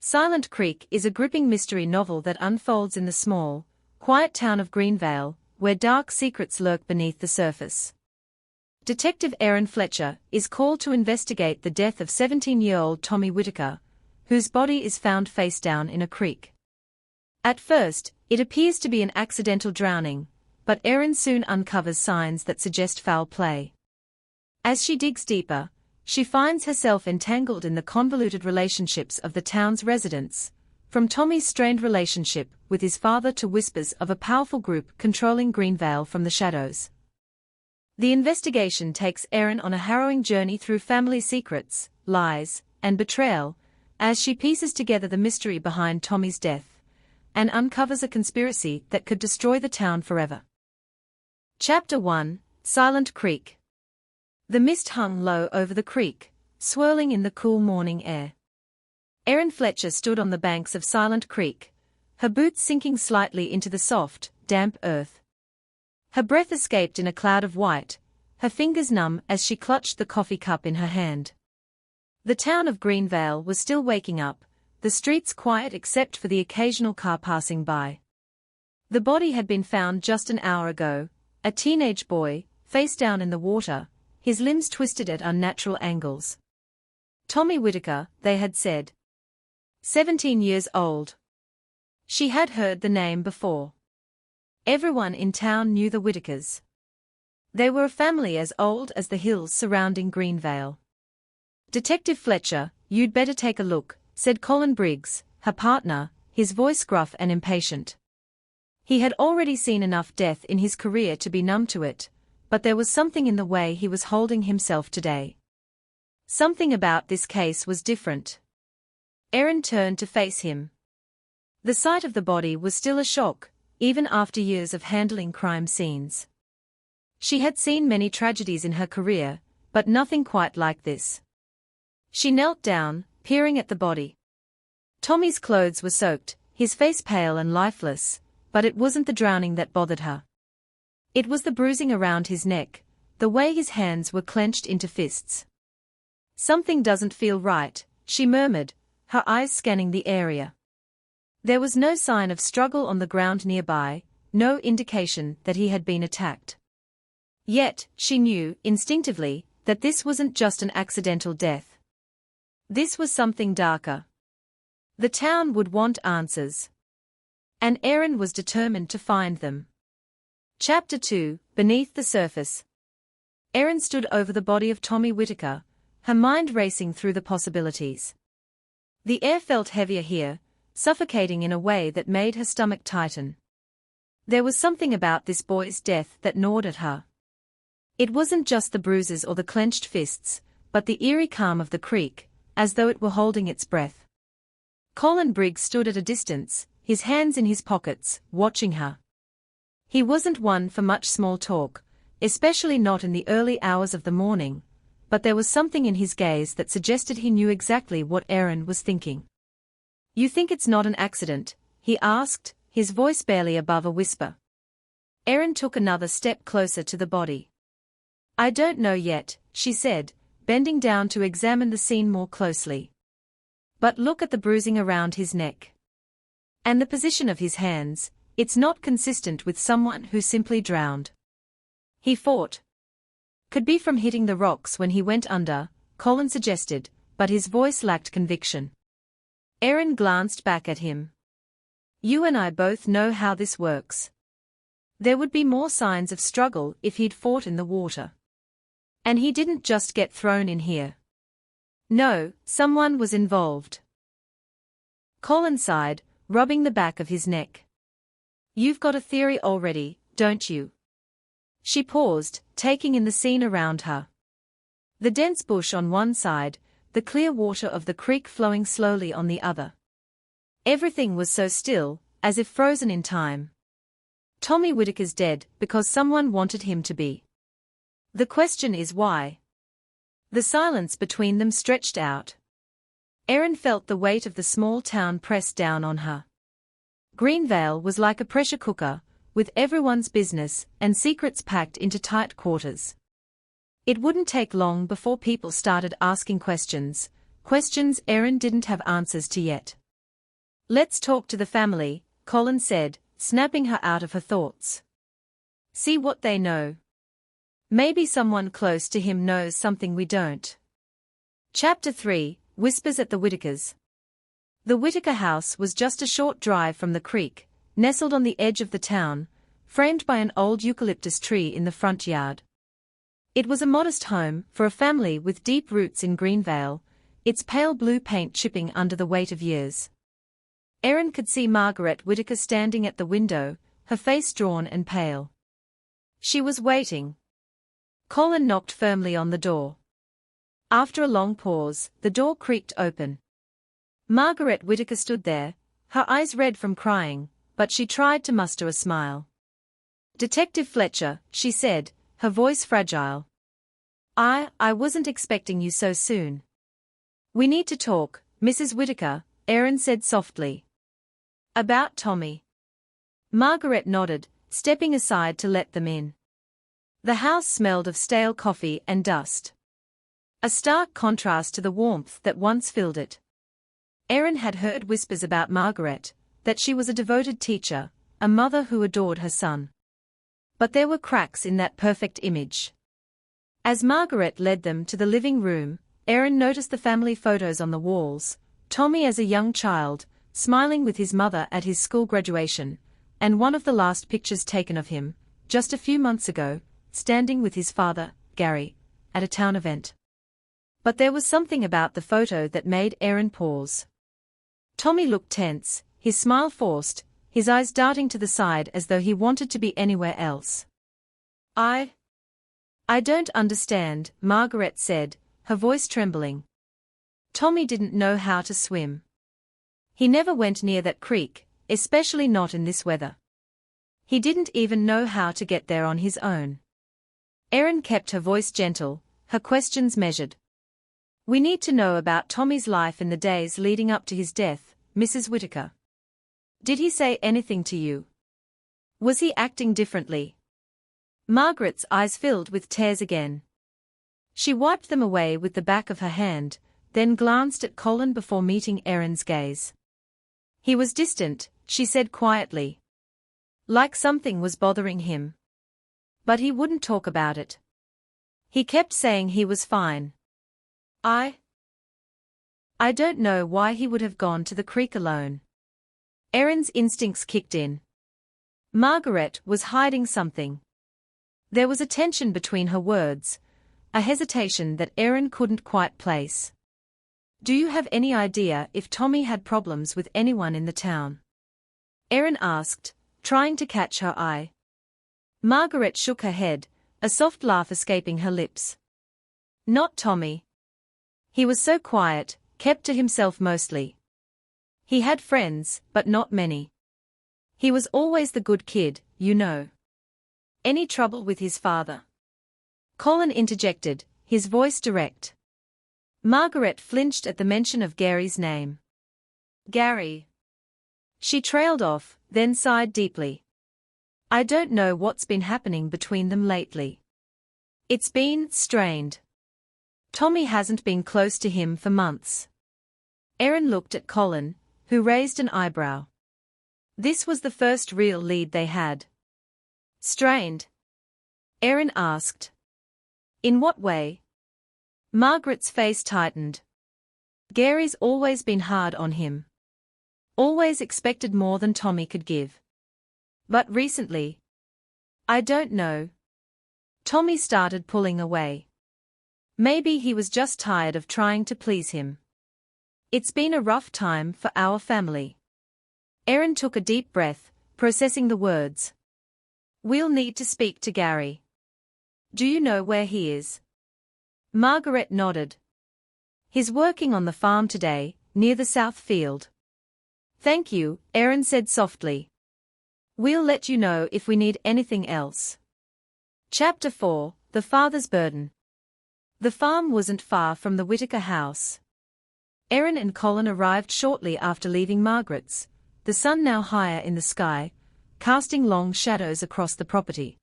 Silent Creek is a gripping mystery novel that unfolds in the small, quiet town of Greenvale, where dark secrets lurk beneath the surface. Detective Erin Fletcher is called to investigate the death of 17-year-old Tommy Whittaker, whose body is found face down in a creek. At first, it appears to be an accidental drowning, but Erin soon uncovers signs that suggest foul play. As she digs deeper, she finds herself entangled in the convoluted relationships of the town's residents, from Tommy's strained relationship with his father to whispers of a powerful group controlling Greenvale from the shadows. The investigation takes Erin on a harrowing journey through family secrets, lies, and betrayal, as she pieces together the mystery behind Tommy's death, and uncovers a conspiracy that could destroy the town forever. Chapter 1: Silent Creek. The mist hung low over the creek, swirling in the cool morning air. Erin Fletcher stood on the banks of Silent Creek, her boots sinking slightly into the soft, damp earth. Her breath escaped in a cloud of white, her fingers numb as she clutched the coffee cup in her hand. The town of Greenvale was still waking up, the streets quiet except for the occasional car passing by. The body had been found just an hour ago, a teenage boy, face down in the water, his limbs twisted at unnatural angles. Tommy Whittaker, they had said. 17 years old. She had heard the name before. Everyone in town knew the Whittakers. They were a family as old as the hills surrounding Greenvale. "Detective Fletcher, you'd better take a look," said Colin Briggs, her partner, his voice gruff and impatient. He had already seen enough death in his career to be numb to it, but there was something in the way he was holding himself today. Something about this case was different. Erin turned to face him. The sight of the body was still a shock, even after years of handling crime scenes. She had seen many tragedies in her career, but nothing quite like this. She knelt down, peering at the body. Tommy's clothes were soaked, his face pale and lifeless, but it wasn't the drowning that bothered her. It was the bruising around his neck, the way his hands were clenched into fists. "Something doesn't feel right," she murmured, her eyes scanning the area. There was no sign of struggle on the ground nearby, no indication that he had been attacked. Yet, she knew, instinctively, that this wasn't just an accidental death. This was something darker. The town would want answers. And Erin was determined to find them. Chapter 2: Beneath the Surface. Erin stood over the body of Tommy Whittaker, her mind racing through the possibilities. The air felt heavier here, suffocating in a way that made her stomach tighten. There was something about this boy's death that gnawed at her. It wasn't just the bruises or the clenched fists, but the eerie calm of the creek, as though it were holding its breath. Colin Briggs stood at a distance, his hands in his pockets, watching her. He wasn't one for much small talk, especially not in the early hours of the morning, but there was something in his gaze that suggested he knew exactly what Erin was thinking. "You think it's not an accident?" he asked, his voice barely above a whisper. Erin took another step closer to the body. "I don't know yet," she said, bending down to examine the scene more closely. "But look at the bruising around his neck. And the position of his hands, it's not consistent with someone who simply drowned. He fought. Could be from hitting the rocks when he went under," Colin suggested, but his voice lacked conviction. Erin glanced back at him. "You and I both know how this works. There would be more signs of struggle if he'd fought in the water. And he didn't just get thrown in here. No, someone was involved." Colin sighed, rubbing the back of his neck. "You've got a theory already, don't you?" She paused, taking in the scene around her. The dense bush on one side, the clear water of the creek flowing slowly on the other. Everything was so still, as if frozen in time. Tommy Whittaker's dead because someone wanted him to be. The question is why? The silence between them stretched out. Erin felt the weight of the small town press down on her. Greenvale was like a pressure cooker, with everyone's business and secrets packed into tight quarters. It wouldn't take long before people started asking questions Erin didn't have answers to yet. Let's talk to the family, Colin said, snapping her out of her thoughts. See what they know. Maybe someone close to him knows something we don't. Chapter 3, Whispers at the Whittakers. The Whittaker house was just a short drive from the creek, nestled on the edge of the town, framed by an old eucalyptus tree in the front yard. It was a modest home for a family with deep roots in Greenvale, its pale blue paint chipping under the weight of years. Erin could see Margaret Whittaker standing at the window, her face drawn and pale. She was waiting. Colin knocked firmly on the door. After a long pause, the door creaked open. Margaret Whittaker stood there, her eyes red from crying, but she tried to muster a smile. Detective Fletcher, she said, her voice fragile. I wasn't expecting you so soon. We need to talk, Mrs. Whittaker, Erin said softly. About Tommy. Margaret nodded, stepping aside to let them in. The house smelled of stale coffee and dust. A stark contrast to the warmth that once filled it. Erin had heard whispers about Margaret, that she was a devoted teacher, a mother who adored her son. But there were cracks in that perfect image. As Margaret led them to the living room, Erin noticed the family photos on the walls, Tommy as a young child, smiling with his mother at his school graduation, and one of the last pictures taken of him, just a few months ago, standing with his father, Gary, at a town event. But there was something about the photo that made Erin pause. Tommy looked tense, his smile forced, his eyes darting to the side as though he wanted to be anywhere else. I don't understand, Margaret said, her voice trembling. Tommy didn't know how to swim. He never went near that creek, especially not in this weather. He didn't even know how to get there on his own. Erin kept her voice gentle, her questions measured. We need to know about Tommy's life in the days leading up to his death, Mrs. Whittaker. Did he say anything to you? Was he acting differently? Margaret's eyes filled with tears again. She wiped them away with the back of her hand, then glanced at Colin before meeting Erin's gaze. He was distant, she said quietly. Like something was bothering him. But he wouldn't talk about it. He kept saying he was fine. I don't know why he would have gone to the creek alone. Erin's instincts kicked in. Margaret was hiding something. There was a tension between her words, a hesitation that Erin couldn't quite place. Do you have any idea if Tommy had problems with anyone in the town? Erin asked, trying to catch her eye. Margaret shook her head, a soft laugh escaping her lips. Not Tommy. He was so quiet, kept to himself mostly. He had friends, but not many. He was always the good kid, you know. Any trouble with his father? Colin interjected, his voice direct. Margaret flinched at the mention of Gary's name. Gary. She trailed off, then sighed deeply. I don't know what's been happening between them lately. It's been strained. Tommy hasn't been close to him for months. Erin looked at Colin, who raised an eyebrow. This was the first real lead they had. Strained? Erin asked. In what way? Margaret's face tightened. Gary's always been hard on him. Always expected more than Tommy could give. But recently? I don't know. Tommy started pulling away. Maybe he was just tired of trying to please him. It's been a rough time for our family. Erin took a deep breath, processing the words. We'll need to speak to Gary. Do you know where he is? Margaret nodded. He's working on the farm today, near the south field. Thank you, Erin said softly. We'll let you know if we need anything else. Chapter 4, The Father's Burden. The farm wasn't far from the Whittaker house. Erin and Colin arrived shortly after leaving Margaret's, the sun now higher in the sky, casting long shadows across the property.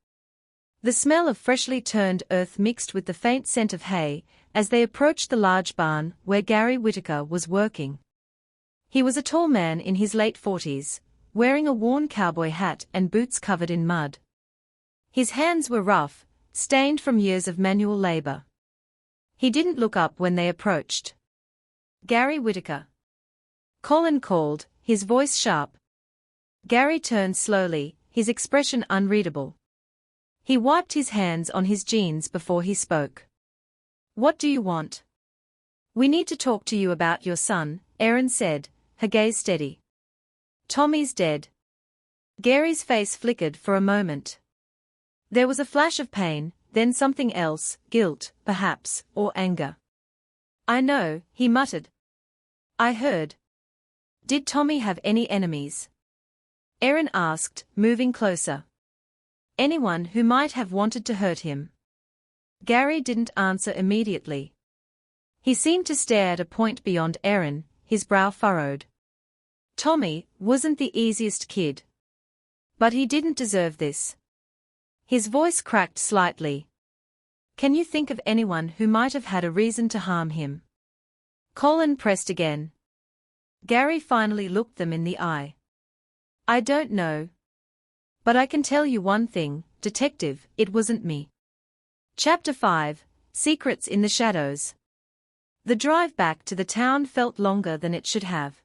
The smell of freshly turned earth mixed with the faint scent of hay, as they approached the large barn where Gary Whittaker was working. He was a tall man in his late 40s, wearing a worn cowboy hat and boots covered in mud. His hands were rough, stained from years of manual labor. He didn't look up when they approached. "Gary Whittaker," Colin called, his voice sharp. Gary turned slowly, his expression unreadable. He wiped his hands on his jeans before he spoke. "What do you want?" "We need to talk to you about your son," Erin said, her gaze steady. "Tommy's dead." Gary's face flickered for a moment. There was a flash of pain, then something else, guilt, perhaps, or anger. "I know," he muttered. "I heard." "Did Tommy have any enemies?" Erin asked, moving closer. "Anyone who might have wanted to hurt him?" Gary didn't answer immediately. He seemed to stare at a point beyond Erin, his brow furrowed. Tommy wasn't the easiest kid. But he didn't deserve this. His voice cracked slightly. "Can you think of anyone who might have had a reason to harm him?" Colin pressed again. Gary finally looked them in the eye. "I don't know. But I can tell you one thing, Detective, it wasn't me." Chapter 5, Secrets in the Shadows. The drive back to the town felt longer than it should have.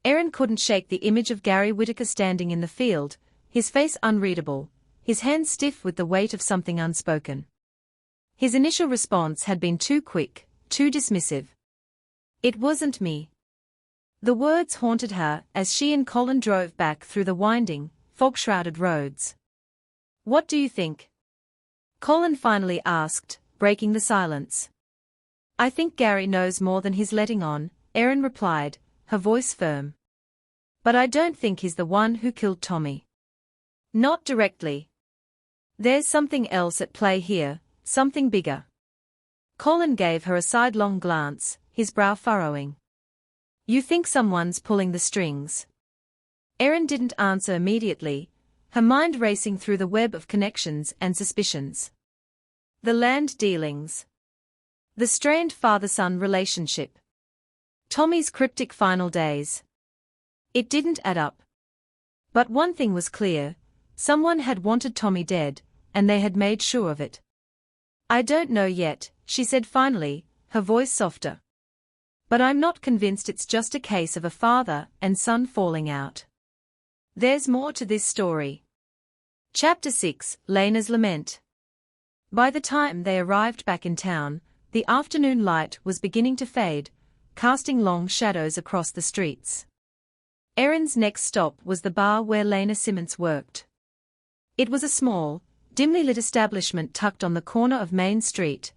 Erin couldn't shake the image of Gary Whittaker standing in the field, his face unreadable, his hands stiff with the weight of something unspoken. His initial response had been too quick, too dismissive. "It wasn't me." The words haunted her as she and Colin drove back through the winding, fog-shrouded roads. "What do you think?" Colin finally asked, breaking the silence. "I think Gary knows more than he's letting on," Erin replied, her voice firm. "But I don't think he's the one who killed Tommy. Not directly. There's something else at play here, something bigger." Colin gave her a sidelong glance, his brow furrowing. "You think someone's pulling the strings?" Erin didn't answer immediately, her mind racing through the web of connections and suspicions. The land dealings. The strained father-son relationship. Tommy's cryptic final days. It didn't add up. But one thing was clear, someone had wanted Tommy dead, and they had made sure of it. "I don't know yet," she said finally, her voice softer. "But I'm not convinced it's just a case of a father and son falling out. There's more to this story." Chapter 6, Lena's Lament. By the time they arrived back in town, the afternoon light was beginning to fade, casting long shadows across the streets. Erin's next stop was the bar where Lena Simmons worked. It was a small, dimly lit establishment tucked on the corner of Main Street,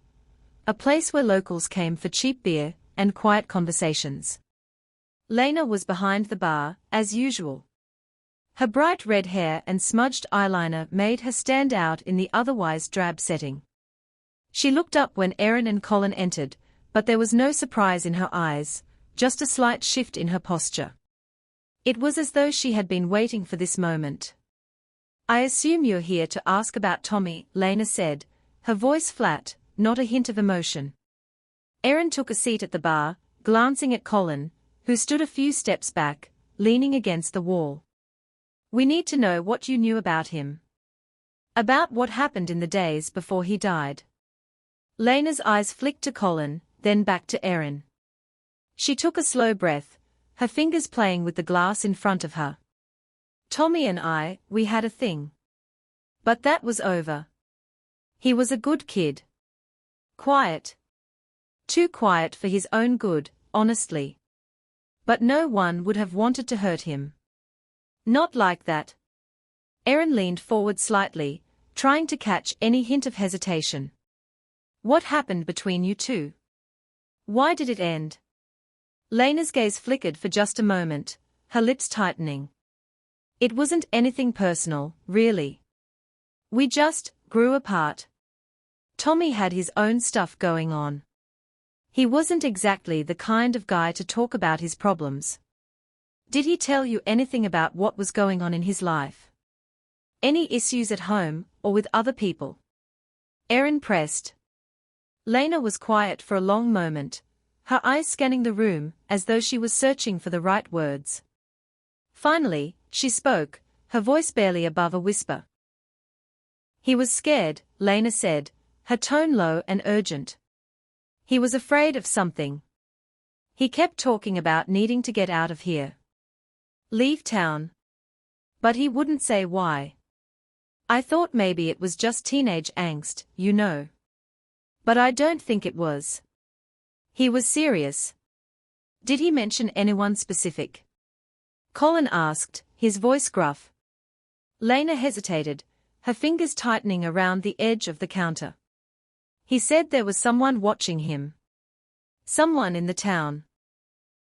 a place where locals came for cheap beer and quiet conversations. Lena was behind the bar, as usual. Her bright red hair and smudged eyeliner made her stand out in the otherwise drab setting. She looked up when Erin and Colin entered, but there was no surprise in her eyes, just a slight shift in her posture. It was as though she had been waiting for this moment. "I assume you're here to ask about Tommy," Lena said, her voice flat, not a hint of emotion. Erin took a seat at the bar, glancing at Colin, who stood a few steps back, leaning against the wall. "We need to know what you knew about him. About what happened in the days before he died." Lena's eyes flicked to Colin, then back to Erin. She took a slow breath, her fingers playing with the glass in front of her. "Tommy and we had a thing. But that was over. He was a good kid. Quiet. Too quiet for his own good, honestly. But no one would have wanted to hurt him. Not like that." Erin leaned forward slightly, trying to catch any hint of hesitation. "What happened between you two? Why did it end?" Lena's gaze flickered for just a moment, her lips tightening. "It wasn't anything personal, really. We just grew apart. Tommy had his own stuff going on. He wasn't exactly the kind of guy to talk about his problems." "Did he tell you anything about what was going on in his life? Any issues at home, or with other people?" Erin pressed. Lena was quiet for a long moment, her eyes scanning the room, as though she was searching for the right words. Finally, she spoke, her voice barely above a whisper. He was scared, Lena said, her tone low and urgent. He was afraid of something. He kept talking about needing to get out of here. Leave town. But he wouldn't say why. I thought maybe it was just teenage angst, you know. But I don't think it was. He was serious. Did he mention anyone specific? Colin asked, his voice gruff. Lena hesitated, her fingers tightening around the edge of the counter. He said there was someone watching him. Someone in the town.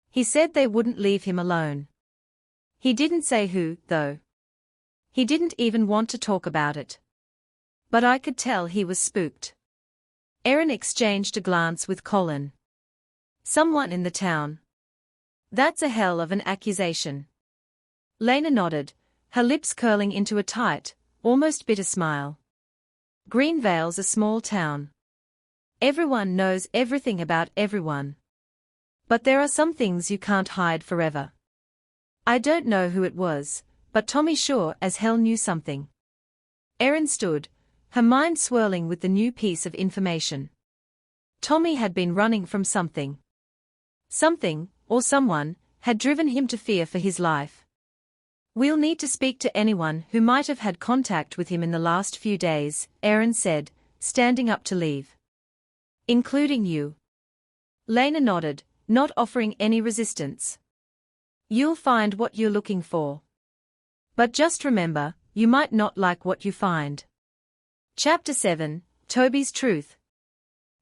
He said they wouldn't leave him alone. He didn't say who, though. He didn't even want to talk about it. But I could tell he was spooked. Erin exchanged a glance with Colin. Someone in the town. That's a hell of an accusation. Lena nodded, her lips curling into a tight, almost bitter smile. Greenvale's a small town. Everyone knows everything about everyone. But there are some things you can't hide forever. I don't know who it was, but Tommy sure as hell knew something. Erin stood, her mind swirling with the new piece of information. Tommy had been running from something. Something, or someone, had driven him to fear for his life. We'll need to speak to anyone who might have had contact with him in the last few days, Erin said, standing up to leave. Including you. Lena nodded, not offering any resistance. You'll find what you're looking for. But just remember, you might not like what you find. Chapter 7, Toby's Truth.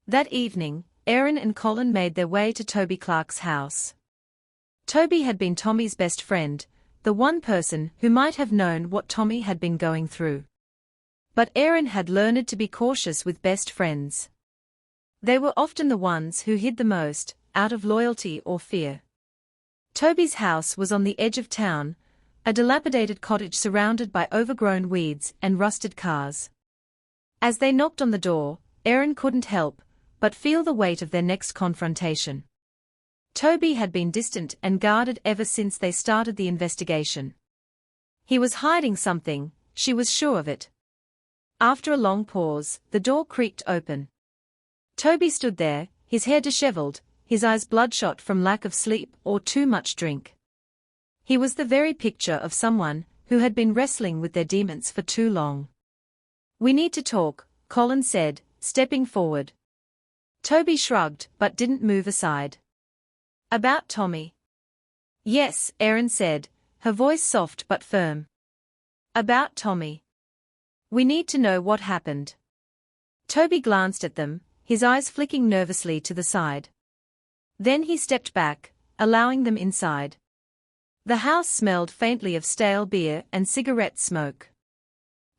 That evening, Erin and Colin made their way to Toby Clark's house. Toby had been Tommy's best friend, the one person who might have known what Tommy had been going through. But Erin had learned to be cautious with best friends. They were often the ones who hid the most, out of loyalty or fear. Toby's house was on the edge of town, a dilapidated cottage surrounded by overgrown weeds and rusted cars. As they knocked on the door, Erin couldn't help but feel the weight of their next confrontation. Toby had been distant and guarded ever since they started the investigation. He was hiding something, she was sure of it. After a long pause, the door creaked open. Toby stood there, his hair disheveled, his eyes bloodshot from lack of sleep or too much drink. He was the very picture of someone who had been wrestling with their demons for too long. We need to talk, Colin said, stepping forward. Toby shrugged but didn't move aside. About Tommy? Yes, Erin said, her voice soft but firm. About Tommy. We need to know what happened. Toby glanced at them, his eyes flicking nervously to the side. Then he stepped back, allowing them inside. The house smelled faintly of stale beer and cigarette smoke.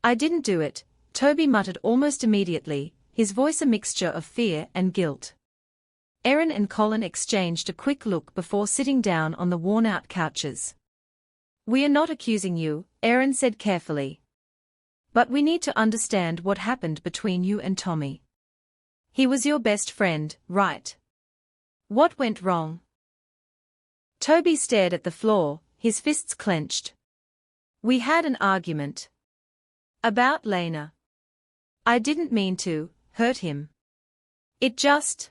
I didn't do it, Toby muttered almost immediately, his voice a mixture of fear and guilt. Erin and Colin exchanged a quick look before sitting down on the worn-out couches. We are not accusing you, Erin said carefully. But we need to understand what happened between you and Tommy. He was your best friend, right? What went wrong? Toby stared at the floor, his fists clenched. We had an argument. About Lena. I didn't mean to hurt him. It just...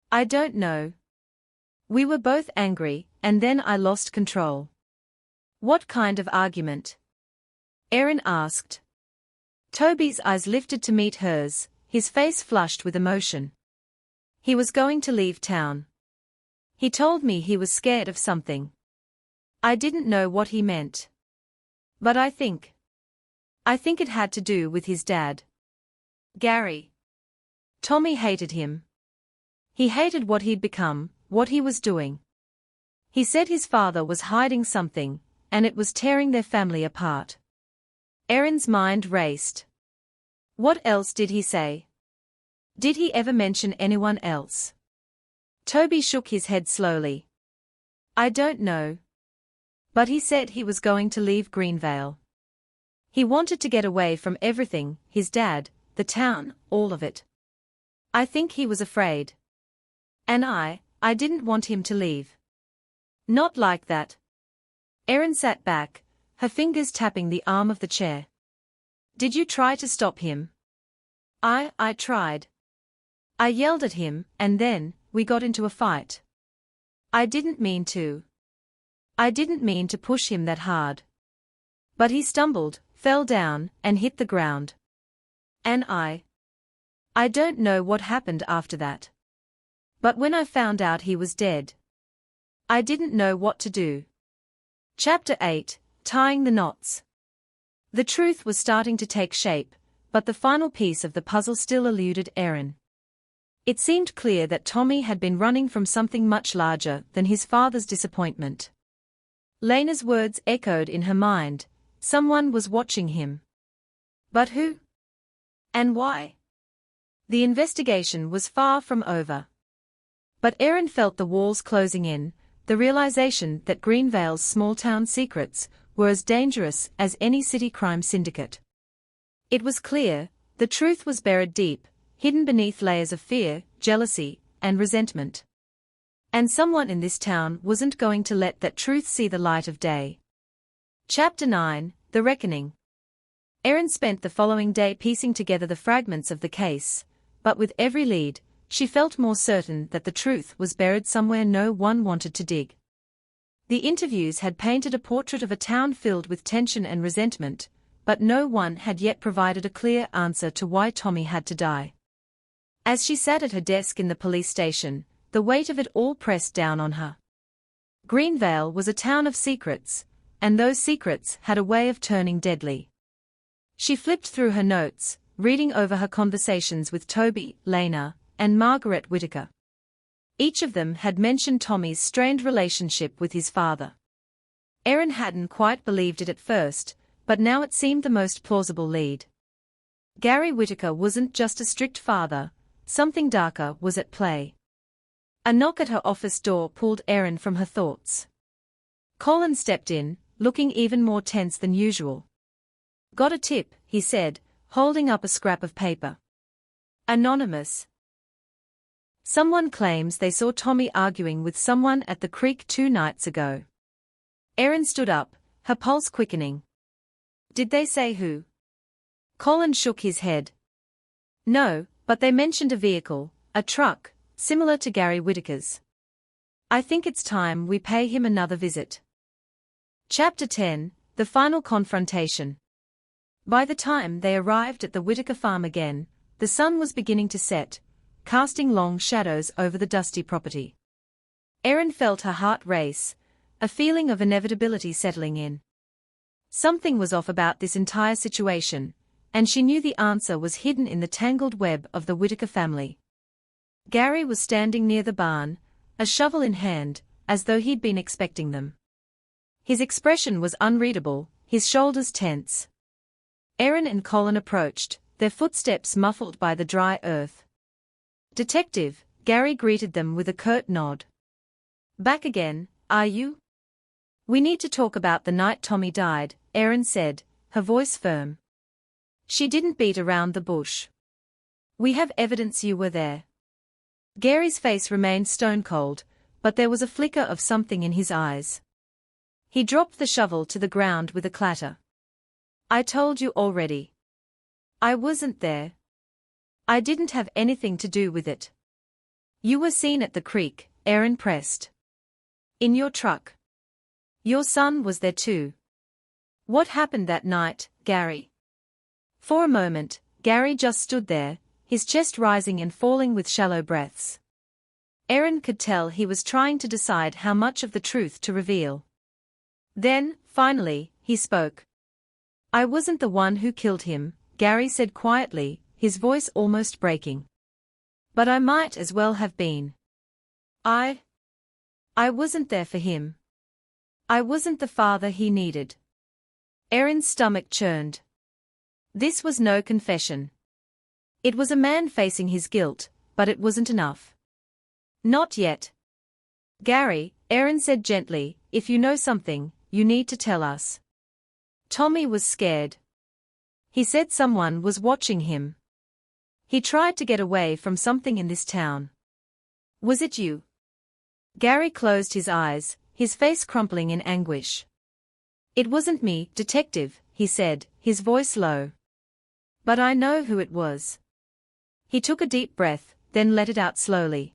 I don't know. We were both angry, and then I lost control. What kind of argument? Erin asked. Toby's eyes lifted to meet hers, his face flushed with emotion. He was going to leave town. He told me he was scared of something. I didn't know what he meant. But I think it had to do with his dad. Gary. Tommy hated him. He hated what he'd become, what he was doing. He said his father was hiding something, and it was tearing their family apart. Erin's mind raced. What else did he say? Did he ever mention anyone else? Toby shook his head slowly. I don't know. But he said he was going to leave Greenvale. He wanted to get away from everything, his dad, the town, all of it. I think he was afraid. And I I didn't want him to leave. Not like that. Erin sat back, her fingers tapping the arm of the chair. Did you try to stop him? I tried. I yelled at him, and then, we got into a fight. I didn't mean to. I didn't mean to push him that hard. But he stumbled, fell down, and hit the ground. And I don't know what happened after that. But when I found out he was dead, I didn't know what to do. Chapter 8, Tying the Knots. The truth was starting to take shape, but the final piece of the puzzle still eluded Erin. It seemed clear that Tommy had been running from something much larger than his father's disappointment. Lena's words echoed in her mind. Someone was watching him. But who? And why? The investigation was far from over. But Erin felt the walls closing in, the realization that Greenvale's small-town secrets were as dangerous as any city crime syndicate. It was clear, the truth was buried deep, hidden beneath layers of fear, jealousy, and resentment. And someone in this town wasn't going to let that truth see the light of day. Chapter 9, The Reckoning. Erin spent the following day piecing together the fragments of the case, but with every lead, she felt more certain that the truth was buried somewhere no one wanted to dig. The interviews had painted a portrait of a town filled with tension and resentment, but no one had yet provided a clear answer to why Tommy had to die. As she sat at her desk in the police station, the weight of it all pressed down on her. Greenvale was a town of secrets, and those secrets had a way of turning deadly. She flipped through her notes, reading over her conversations with Toby, Lena, and Whittaker. Each of them had mentioned Tommy's strained relationship with his father. Erin hadn't quite believed it at first, but now it seemed the most plausible lead. Whittaker wasn't just a strict father, something darker was at play. A knock at her office door pulled Erin from her thoughts. Colin stepped in, looking even more tense than usual. Got a tip, he said, holding up a scrap of paper. Anonymous. Someone claims they saw Tommy arguing with someone at the creek 2 nights ago. Erin stood up, her pulse quickening. Did they say who? Colin shook his head. No, but they mentioned a vehicle, a truck, similar to Whittaker's. I think it's time we pay him another visit. Chapter 10, The Final Confrontation. By the time they arrived at the Whittaker farm again, the sun was beginning to set, casting long shadows over the dusty property. Erin felt her heart race, a feeling of inevitability settling in. Something was off about this entire situation, and she knew the answer was hidden in the tangled web of the Whittaker family. Gary was standing near the barn, a shovel in hand, as though he'd been expecting them. His expression was unreadable, his shoulders tense. Erin and Colin approached, their footsteps muffled by the dry earth. Detective, Gary greeted them with a curt nod. Back again, are you? We need to talk about the night Tommy died, Erin said, her voice firm. She didn't beat around the bush. We have evidence you were there. Gary's face remained stone-cold, but there was a flicker of something in his eyes. He dropped the shovel to the ground with a clatter. I told you already. I wasn't there. I didn't have anything to do with it. You were seen at the creek, Erin pressed. In your truck. Your son was there too. What happened that night, Gary? For a moment, Gary just stood there, his chest rising and falling with shallow breaths. Erin could tell he was trying to decide how much of the truth to reveal. Then, finally, he spoke. I wasn't the one who killed him, Gary said quietly, his voice almost breaking. But I might as well have been. I wasn't there for him. I wasn't the father he needed. Erin's stomach churned. This was no confession. It was a man facing his guilt, but it wasn't enough. Not yet. Gary, Erin said gently, if you know something, you need to tell us. Tommy was scared. He said someone was watching him. He tried to get away from something in this town. Was it you? Gary closed his eyes, his face crumpling in anguish. "It wasn't me, detective," he said, his voice low. "But I know who it was." He took a deep breath, then let it out slowly.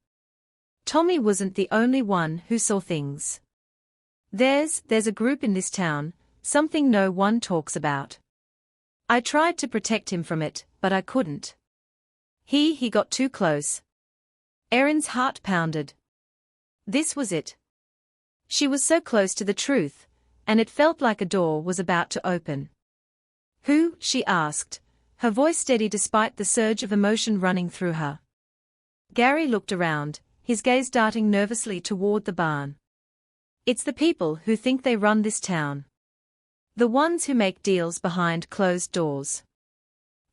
Tommy wasn't the only one who saw things. There's a group in this town, something no one talks about. I tried to protect him from it, but I couldn't. He got too close. Erin's heart pounded. This was it. She was so close to the truth, and it felt like a door was about to open. "Who?" she asked, her voice steady despite the surge of emotion running through her. Gary looked around, his gaze darting nervously toward the barn. "It's the people who think they run this town. The ones who make deals behind closed doors.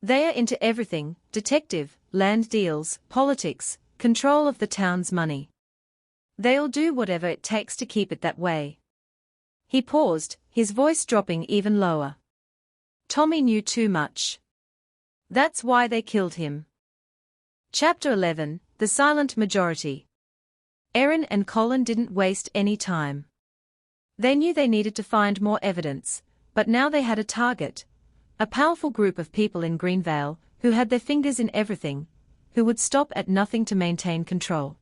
They are into everything: detective, land deals, politics, control of the town's money. They'll do whatever it takes to keep it that way." He paused, his voice dropping even lower. Tommy knew too much. That's why they killed him. Chapter 11, The Silent Majority. Erin and Colin didn't waste any time. They knew they needed to find more evidence, but now they had a target. A powerful group of people in Greenvale, who had their fingers in everything, who would stop at nothing to maintain control.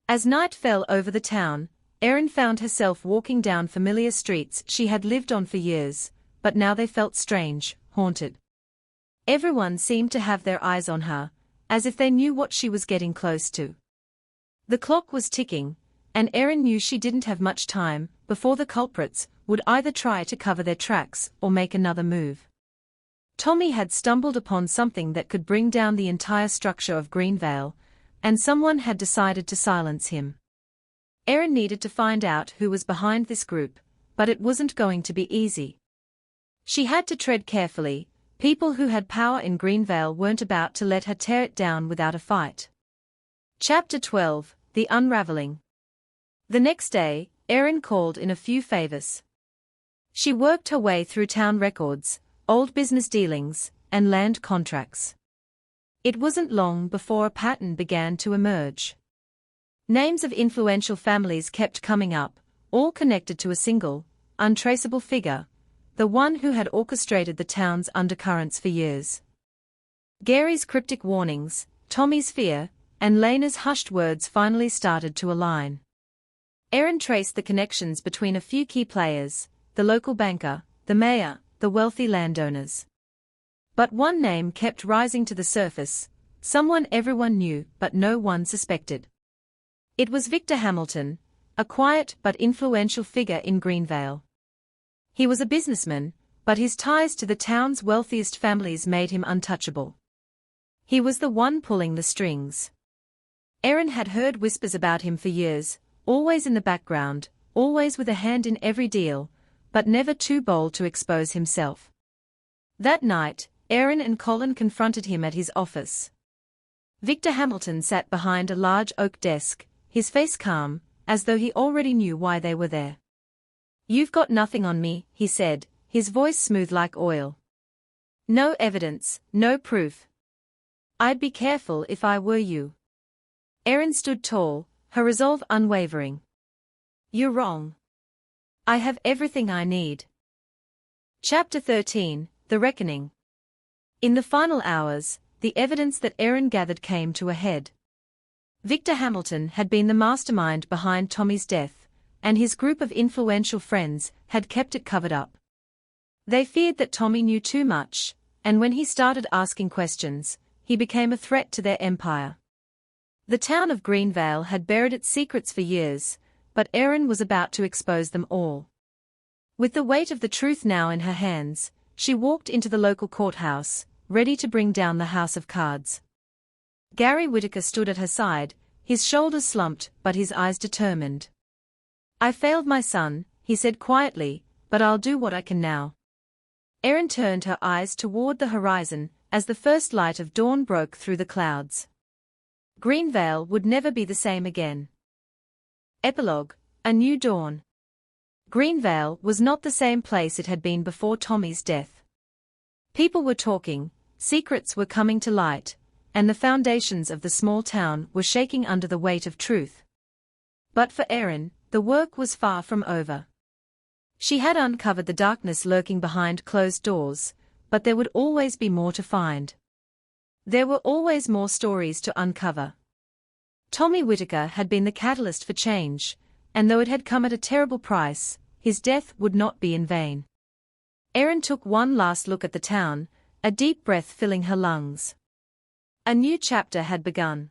As night fell over the town, Erin found herself walking down familiar streets she had lived on for years, but now they felt strange, haunted. Everyone seemed to have their eyes on her, as if they knew what she was getting close to. The clock was ticking, and Erin knew she didn't have much time before the culprits would either try to cover their tracks or make another move. Tommy had stumbled upon something that could bring down the entire structure of Greenvale, and someone had decided to silence him. Erin needed to find out who was behind this group, but it wasn't going to be easy. She had to tread carefully. People who had power in Greenvale weren't about to let her tear it down without a fight. Chapter 12, The Unraveling. The next day, Erin called in a few favors. She worked her way through town records, old business dealings, and land contracts. It wasn't long before a pattern began to emerge. Names of influential families kept coming up, all connected to a single, untraceable figure, the one who had orchestrated the town's undercurrents for years. Gary's cryptic warnings, Tommy's fear, and Lena's hushed words finally started to align. Erin traced the connections between a few key players: the local banker, the mayor, the wealthy landowners. But one name kept rising to the surface, someone everyone knew but no one suspected. It was Victor Hamilton, a quiet but influential figure in Greenvale. He was a businessman, but his ties to the town's wealthiest families made him untouchable. He was the one pulling the strings. Erin had heard whispers about him for years, always in the background, always with a hand in every deal, but never too bold to expose himself. That night, Erin and Colin confronted him at his office. Victor Hamilton sat behind a large oak desk, his face calm, as though he already knew why they were there. "You've got nothing on me," he said, his voice smooth like oil. "No evidence, no proof. I'd be careful if I were you." Erin stood tall, her resolve unwavering. "You're wrong. I have everything I need." Chapter 13, The Reckoning. In the final hours, the evidence that Erin gathered came to a head. Victor Hamilton had been the mastermind behind Tommy's death, and his group of influential friends had kept it covered up. They feared that Tommy knew too much, and when he started asking questions, he became a threat to their empire. The town of Greenvale had buried its secrets for years, but Erin was about to expose them all. With the weight of the truth now in her hands, she walked into the local courthouse, ready to bring down the house of cards. Gary Whittaker stood at her side, his shoulders slumped but his eyes determined. "I failed my son," he said quietly, "but I'll do what I can now." Erin turned her eyes toward the horizon as the first light of dawn broke through the clouds. Greenvale would never be the same again. Epilogue, A New Dawn. Greenvale was not the same place it had been before Tommy's death. People were talking, secrets were coming to light, and the foundations of the small town were shaking under the weight of truth. But for Erin, the work was far from over. She had uncovered the darkness lurking behind closed doors, but there would always be more to find. There were always more stories to uncover. Tommy Whittaker had been the catalyst for change, and though it had come at a terrible price, his death would not be in vain. Erin took one last look at the town, a deep breath filling her lungs. A new chapter had begun.